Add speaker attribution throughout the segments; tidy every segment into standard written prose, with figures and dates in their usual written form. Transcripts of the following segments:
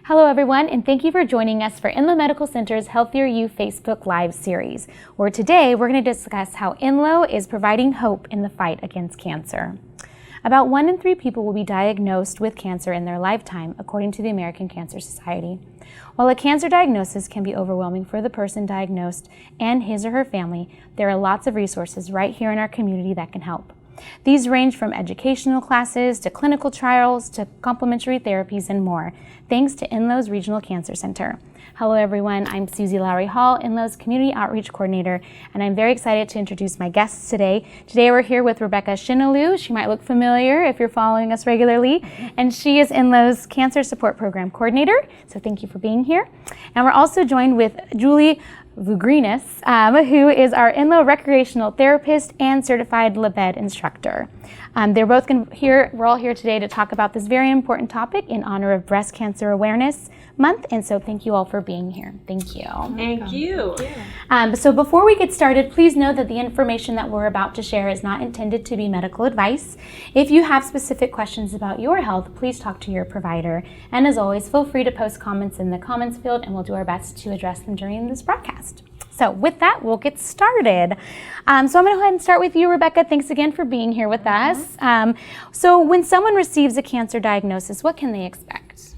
Speaker 1: Hello everyone, and thank you for joining us for Enloe Medical Center's Healthier You Facebook Live series, where today we're going to discuss how Enloe is providing hope in the fight against cancer. About 1 in 3 people will be diagnosed with cancer in their lifetime, according to the American Cancer Society. While a cancer diagnosis can be overwhelming for the person diagnosed and his or her family, there are lots of resources right here in our community that can help. These range from educational classes to clinical trials to complementary therapies and more, thanks to Enloe Regional Cancer Center. Hello everyone, I'm Susie Lowry Hall, Enloe's Community Outreach Coordinator, and I'm very excited to introduce my guests today. Today we're here with Rebecca Senoglu. She might look familiar if you're following us regularly, and she is Enloe's Cancer Support Program Coordinator, so thank you for being here. And we're also joined with Julie Vugrenes, who is our Enloe recreational therapist and certified LeBed instructor. They're both here. We're all here today to talk about this very important topic in honor of Breast Cancer Awareness Month, and so thank you all for being here. Thank you.
Speaker 2: Thank you.
Speaker 1: So before we get started, please know that the information that we're about to share is not intended to be medical advice. If you have specific questions about your health, please talk to your provider. And as always, feel free to post comments in the comments field, and we'll do our best to address them during this broadcast. So with that, we'll get started. So I'm going to go ahead and start with you, Rebecca. Thanks again for being here with us. So when someone receives a cancer diagnosis, what can they expect?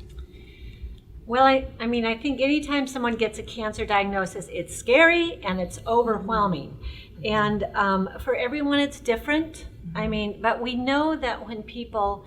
Speaker 2: Well, I think anytime someone gets a cancer diagnosis, it's scary and it's overwhelming. And for everyone, it's different. But we know that when people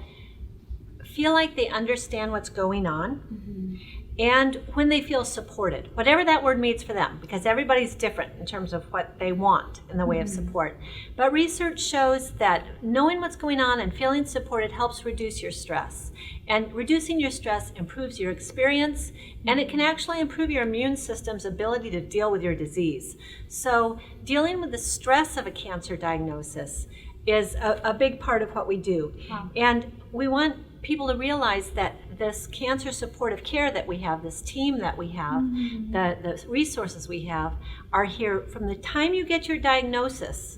Speaker 2: feel like they understand what's going on, and when they feel supported, whatever that word means for them, because everybody's different in terms of what they want in the way of support. But research shows that knowing what's going on and feeling supported helps reduce your stress. And reducing your stress improves your experience, and it can actually improve your immune system's ability to deal with your disease. So dealing with the stress of a cancer diagnosis is a big part of what we do. Wow. And we want people to realize that this cancer supportive care that we have, this team that we have, the resources we have are here from the time you get your diagnosis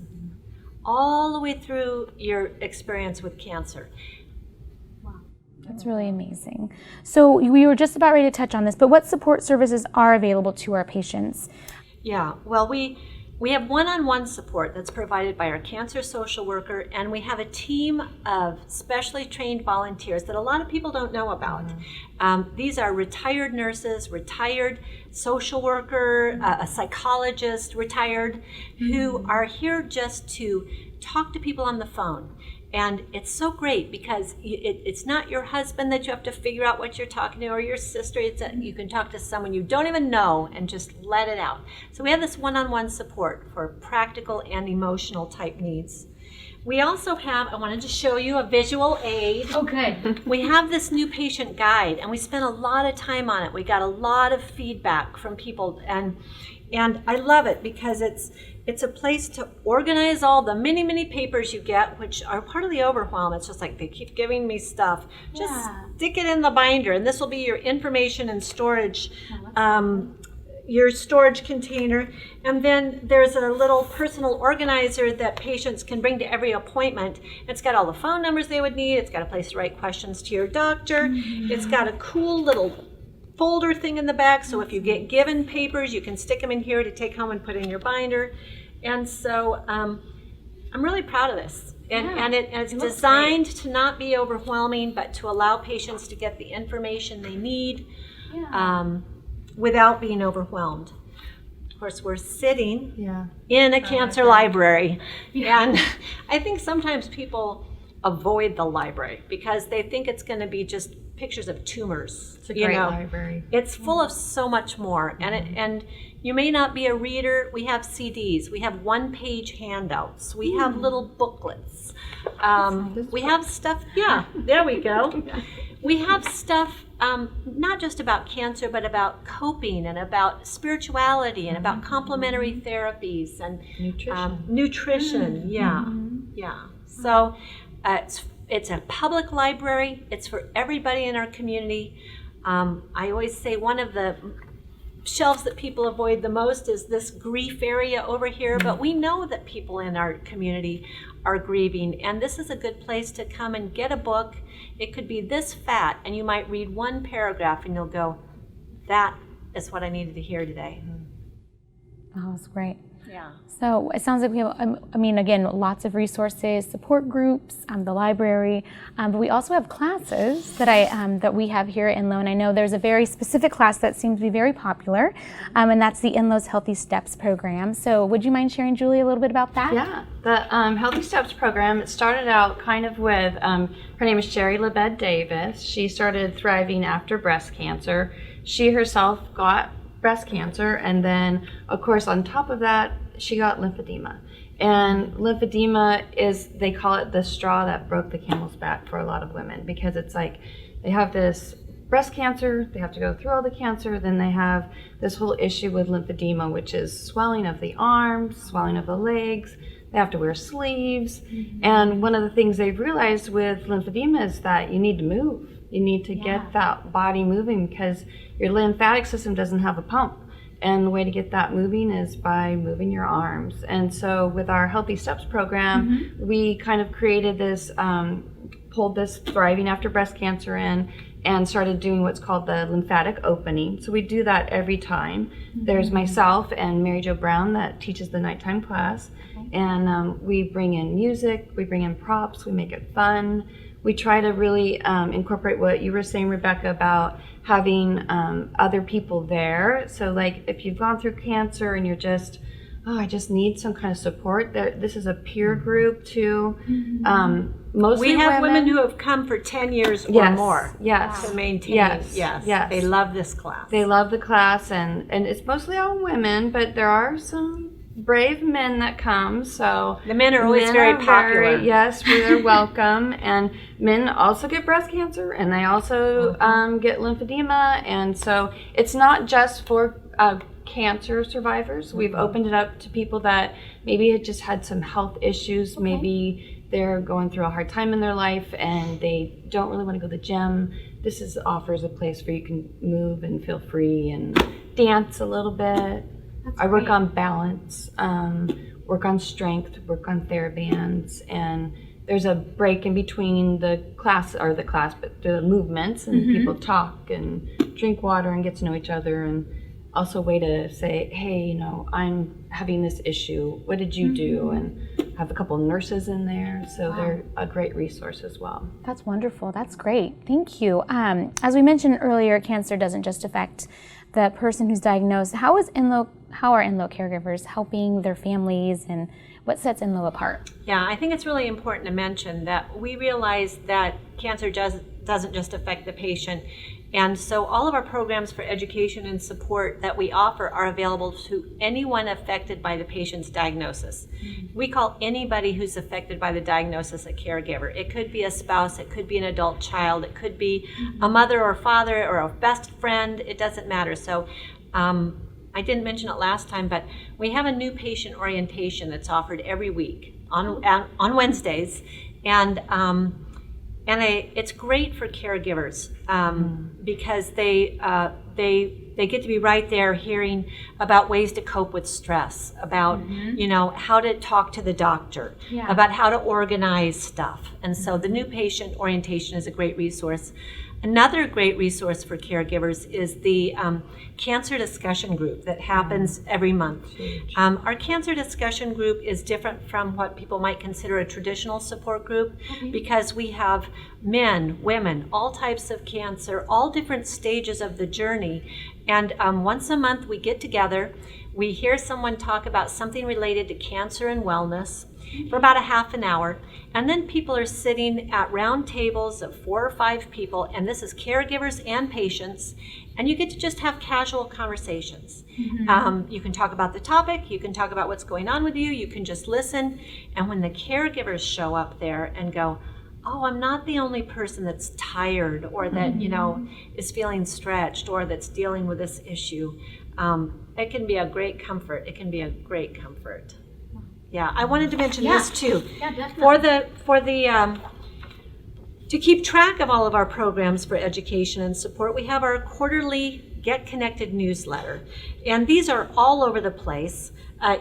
Speaker 2: all the way through your experience with cancer.
Speaker 1: Wow, that's really amazing. So we were just about ready to touch on this, but what support services are available to our patients?
Speaker 2: Yeah, well, we have one-on-one support that's provided by our cancer social worker, and we have a team of specially trained volunteers that a lot of people don't know about. These are retired nurses, retired social worker, a psychologist, retired, who are here just to talk to people on the phone. And it's so great because it's not your husband that you have to figure out what you're talking to, or your sister. You can talk to someone you don't even know and just let it out. So we have this one-on-one support for practical and emotional type needs. We also have, I wanted to show you a visual aid.
Speaker 1: Okay.
Speaker 2: We have this new patient guide, and we spent a lot of time on it. We got a lot of feedback from people, and I love it because it's a place to organize all the many papers you get, which are part of the overwhelm. It's just like they keep giving me stuff. Just stick it in the binder, and this will be your information and storage, your storage container. And then there's a little personal organizer that patients can bring to every appointment. It's got all the phone numbers they would need. It's got a place to write questions to your doctor. It's got a cool little folder thing in the back, so if you get given papers, you can stick them in here to take home and put in your binder. And so I'm really proud of this. And it's designed to not be overwhelming, but to allow patients to get the information they need without being overwhelmed. Of course, we're sitting in a cancer library. And I think sometimes people avoid the library because they think it's going to be just pictures of tumors.
Speaker 3: It's a great library.
Speaker 2: It's full of so much more, and you may not be a reader. We have CDs, we have one-page handouts, we have little booklets. We have stuff. Yeah, there we go. We have stuff not just about cancer, but about coping and about spirituality and about complementary therapies and nutrition. Yeah. So it's a public library. It's for everybody in our community. I always say one of the shelves that people avoid the most is this grief area over here, but we know that people in our community are grieving, and this is a good place to come and get a book. It could be this fat, and you might read one paragraph and you'll go, that is what I needed to hear today.
Speaker 1: Oh, that's great.
Speaker 2: Yeah.
Speaker 1: So it sounds like we have, again, lots of resources, support groups, the library, but we also have classes that we have here at Enloe, and I know there's a very specific class that seems to be very popular, and that's the Enloe's Healthy Steps program. So would you mind sharing, Julie, a little bit about that?
Speaker 3: Yeah, the Healthy Steps program, it started out kind of with, her name is Sherry Lebed Davis. She started thriving after breast cancer. She herself got breast cancer, and then of course on top of that she got lymphedema, and lymphedema is, they call it the straw that broke the camel's back for a lot of women, because it's like they have this breast cancer, they have to go through all the cancer, then they have this whole issue with lymphedema, which is swelling of the arms, swelling of the legs, they have to wear sleeves. And one of the things they've realized with lymphedema is that you need to move. You need to get that body moving, because your lymphatic system doesn't have a pump. And the way to get that moving is by moving your arms. And so with our Healthy Steps program, we kind of created this, pulled this Thriving After Breast Cancer in, and started doing what's called the lymphatic opening. So we do that every time. There's myself and Mary Jo Brown that teaches the nighttime class. And we bring in music, we bring in props, we make it fun. We try to really incorporate what you were saying, Rebecca, about having other people there. So like if you've gone through cancer and you're just, I just need some kind of support, this is a peer group too. Mostly
Speaker 2: we have women who have come for 10 years or more to maintain. Yes. They love this class.
Speaker 3: They love the class, and it's mostly all women, but there are some brave men that come, so
Speaker 2: the men are always very popular.
Speaker 3: Yes, we're welcome. And men also get breast cancer, and they also get lymphedema, and so it's not just for cancer survivors. We've opened it up to people that maybe had just had some health issues, maybe they're going through a hard time in their life and they don't really want to go to the gym. This offers a place where you can move and feel free and dance a little bit. I work on balance, work on strength, work on TheraBands, and there's a break in between the movements, and people talk and drink water and get to know each other, and also a way to say, hey, I'm having this issue, what did you do? And have a couple of nurses in there, so they're a great resource as well.
Speaker 1: That's wonderful. That's great. Thank you. As we mentioned earlier, cancer doesn't just affect the person who's diagnosed. How are Enloe caregivers helping their families, and what sets Enloe apart?
Speaker 2: Yeah, I think it's really important to mention that we realize that cancer doesn't just affect the patient. And so all of our programs for education and support that we offer are available to anyone affected by the patient's diagnosis. We call anybody who's affected by the diagnosis a caregiver. It could be a spouse, it could be an adult child, it could be a mother or father or a best friend, it doesn't matter. So I didn't mention it last time, but we have a new patient orientation that's offered every week on Wednesdays. And it's great for caregivers because they get to be right there hearing about ways to cope with stress, about how to talk to the doctor, about how to organize stuff. And so the new patient orientation is a great resource. Another great resource for caregivers is the cancer discussion group that happens every month. Our cancer discussion group is different from what people might consider a traditional support group because we have men, women, all types of cancer, all different stages of the journey. And once a month we get together, we hear someone talk about something related to cancer and wellness for about a half an hour, and then people are sitting at round tables of 4 or 5 people, and this is caregivers and patients, and you get to just have casual conversations. You can talk about the topic, you can talk about what's going on with you, you can just listen, and when the caregivers show up there and go, oh, I'm not the only person that's tired or that is feeling stretched or that's dealing with this issue, it can be a great comfort. It can be a great comfort. Yeah, I wanted to mention this too.
Speaker 1: Yeah, definitely.
Speaker 2: To keep track of all of our programs for education and support, we have our quarterly Get Connected newsletter. And these are all over the place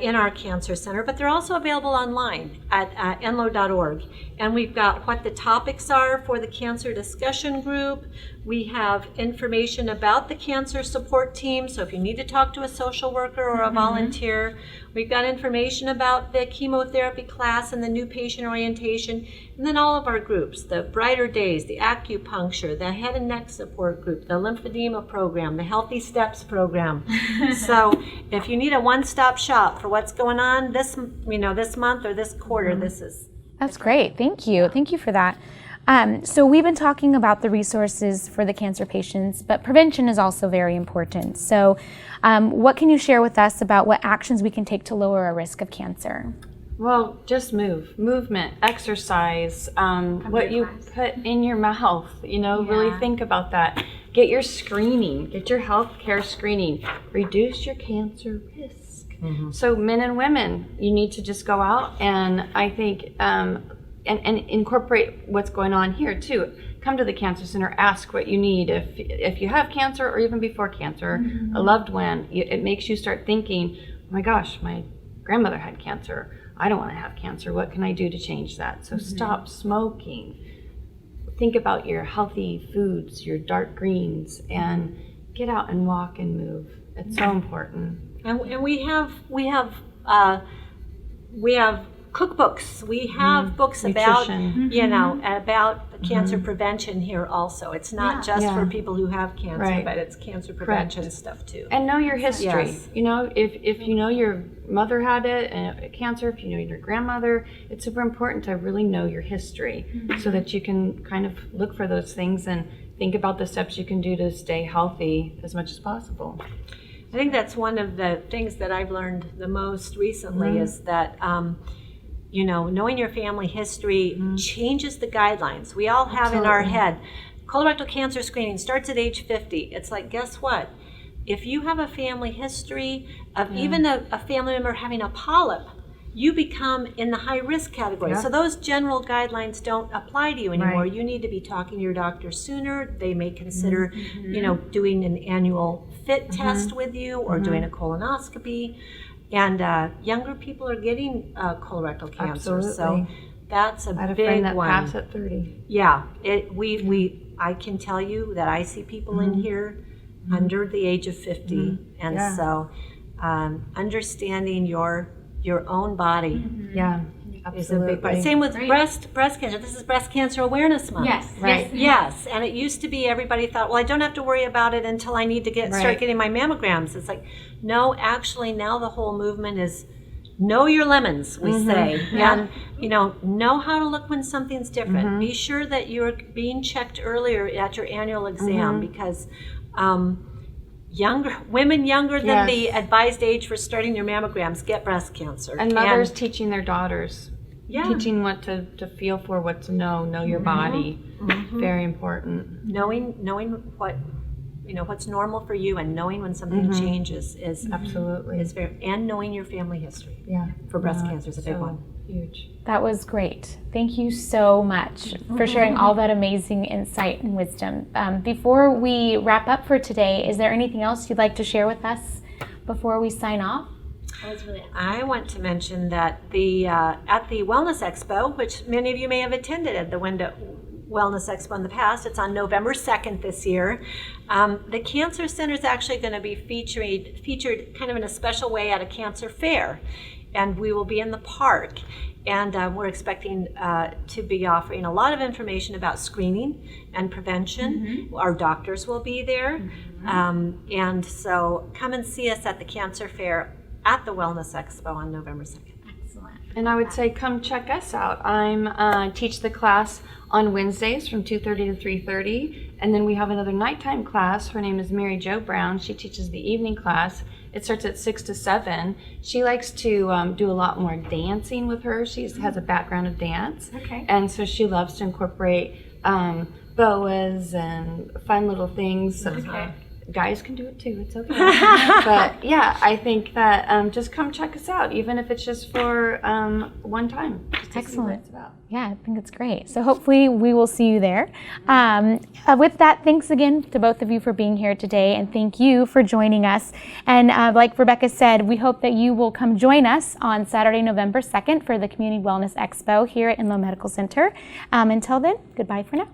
Speaker 2: in our cancer center, but they're also available online at enloe.org. And we've got what the topics are for the cancer discussion group. We have information about the cancer support team, so if you need to talk to a social worker or a volunteer. We've got information about the chemotherapy class and the new patient orientation, and then all of our groups, the Brighter Days, the acupuncture, the head and neck support group, the lymphedema program, the Healthy Steps program. So if you need a one-stop shop for what's going on this month or this quarter, this is.
Speaker 1: That's great. Thank you. Thank you for that. So we've been talking about the resources for the cancer patients, but prevention is also very important. So what can you share with us about what actions we can take to lower our risk of cancer?
Speaker 3: Well, just movement, exercise, what you put in your mouth, really think about that. Get your screening, get your health care screening, reduce your cancer risk. So men and women, you need to just go out and I think, and incorporate what's going on here too. Come to the cancer center, ask what you need. If you have cancer or even before cancer, a loved one, it makes you start thinking, oh my gosh, my grandmother had cancer. I don't want to have cancer. What can I do to change that? So stop smoking. Think about your healthy foods, your dark greens, and get out and walk and move. It's so important.
Speaker 2: And we have cookbooks. We have books about about cancer prevention here also. It's not just for people who have cancer, but it's cancer prevention stuff too.
Speaker 3: And know your history. Yes. If you know your mother had cancer, if you know your grandmother, it's super important to really know your history so that you can kind of look for those things and think about the steps you can do to stay healthy as much as possible.
Speaker 2: I think that's one of the things that I've learned the most recently is that knowing your family history changes the guidelines. We all have in our head, colorectal cancer screening starts at age 50. It's like, guess what? If you have a family history of even a family member having a polyp, you become in the high risk category. So those general guidelines don't apply to you anymore. You need to be talking to your doctor sooner. They may consider, doing an annual fit test with you or doing a colonoscopy. And younger people are getting colorectal cancer.
Speaker 3: Absolutely.
Speaker 2: So that's a
Speaker 3: I had a
Speaker 2: big
Speaker 3: friend that
Speaker 2: one.
Speaker 3: passed at 30.
Speaker 2: Yeah, I can tell you that I see people in here under the age of 50, and so understanding your own body is a big part. Same with breast cancer. This is Breast Cancer Awareness Month.
Speaker 1: Yes.
Speaker 3: Right.
Speaker 2: Yes, and it used to be everybody thought, well, I don't have to worry about it until I need to start getting my mammograms. It's like, no, actually now the whole movement is know your lemons, we say, and know how to look when something's different. Be sure that you're being checked earlier at your annual exam because women younger than the advised age for starting your mammograms get breast cancer.
Speaker 3: And mothers teaching their daughters, teaching what to feel for, what to know your body. Very important.
Speaker 2: Knowing what what's normal for you and knowing when something changes is
Speaker 3: absolutely
Speaker 2: is very, and knowing your family history. For breast cancer is a big one.
Speaker 3: Huge.
Speaker 1: That was great. Thank you so much for sharing all that amazing insight and wisdom. Before we wrap up for today, is there anything else you'd like to share with us before we sign off?
Speaker 2: I want to mention that at the Wellness Expo, which many of you may have attended at the Wellness Expo in the past, it's on November 2nd this year. The Cancer Center is actually going to be featured kind of in a special way at a cancer fair. And we will be in the park, and we're expecting to be offering a lot of information about screening and prevention. Our doctors will be there, and so come and see us at the Cancer Fair at the Wellness Expo on November 2nd.
Speaker 1: Excellent.
Speaker 3: And I would say come check us out. I teach the class on Wednesdays from 2:30 to 3:30, and then we have another nighttime class. Her name is Mary Jo Brown. She teaches the evening class. It starts at 6 to 7. She likes to do a lot more dancing with her. She has a background of dance. And so she loves to incorporate boas and fun little things guys can do it too. It's okay. But yeah, I think that just come check us out, even if it's just for one time. Just to see what it's about.
Speaker 1: Yeah, I think it's great. So hopefully we will see you there. With that, thanks again to both of you for being here today, and thank you for joining us. And like Rebecca said, we hope that you will come join us on Saturday, November 2nd for the Community Wellness Expo here at Enloe Medical Center. Until then, goodbye for now.